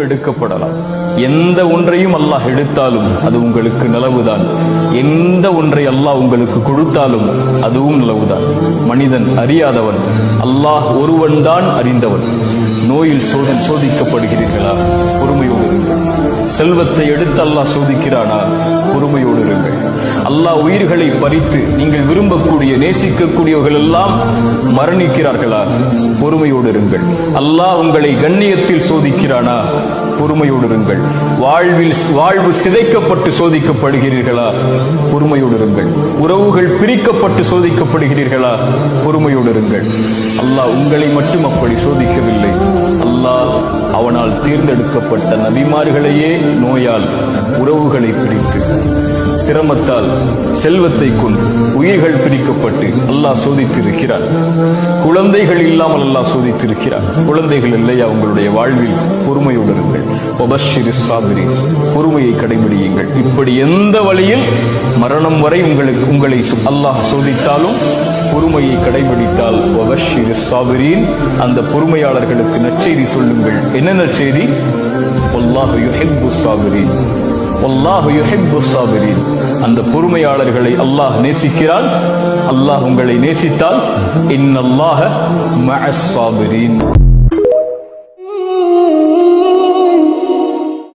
எடுக்கப்படலாம். எந்த ஒன்றையும் அல்லாஹ் எடுத்தாலும் அது உங்களுக்கு நலவுதான். எந்த ஒன்றை அல்லாஹ் உங்களுக்கு கொடுத்தாலும் அதுவும் நலவுதான். மனிதன் அறியாதவன், அல்லாஹ் ஒருவன் தான் அறிந்தவன். நோயில் சோதிக்கப்படுகிறீர்களா? பொறுமையோடு இருங்கள். செல்வத்தை எடுத்து அல்லாஹ் சோதிக்கிறானா? பொறுமையோடு இருங்கள். அல்லாஹ் உயிர்களை பறித்து நீங்கள் விரும்பக்கூடிய நேசிக்கக்கூடியவர்கள் எல்லாம் மரணிக்கிறார்களா? பொறுமையோடு இருங்கள். அல்லாஹ் உங்களை கண்ணியத்தில் சோதிக்கிறானா? பொறுமையோடு இருங்கள். வாழ்வு சிதைக்கப்பட்டு சோதிக்கப்படுகிறீர்களா? பொறுமையோடு இருங்கள். உறவுகள் பிரிக்கப்பட்டு சோதிக்கப்படுகிறீர்களா? பொறுமையோடு இருங்கள். அல்லாஹ் உங்களை மட்டும் அப்படி சோதிக்கவில்லை. அல்லாஹ் அவனால் தேர்ந்தெடுக்கப்பட்ட நபிமார்களையே நோயால், உறவுகளை பிரித்து, சிரமத்தால், செல்வத்தை கொண்டு உயிர்கள் பிரிக்கப்பட்டு அல்லாஹ் சோதித்திருக்கிறார். குழந்தைகள் இல்லாமல் அல்லாஹ் சோதித்திருக்கிறார். குழந்தைகள் இல்லையா உங்களுடைய வாழ்வில்? பொறுமையோடு இருங்கள். பொறுமையை கடைபிடியுங்கள். இப்படி எந்த வழியில் மரணம் வரை உங்களை அல்லாஹ் சோதித்தாலும் பொறுமையை கடைபிடித்தால் அந்த பொறுமையாளர்களுக்கு நற்செய்தி சொல்லுங்கள். என்ன நற்செய்தி? வல்லாஹு யுஹிப்புஸ் சாபிரீன், வல்லாஹு யுஹிப்புஸ் சாபிரீன். அந்த பொறுமையாளர்களை அல்லாஹ் நேசிக்கிறான். அல்லாஹ் உங்களை நேசித்தால் இன்னல்லாஹ மஅஸ் சாபிரீன்.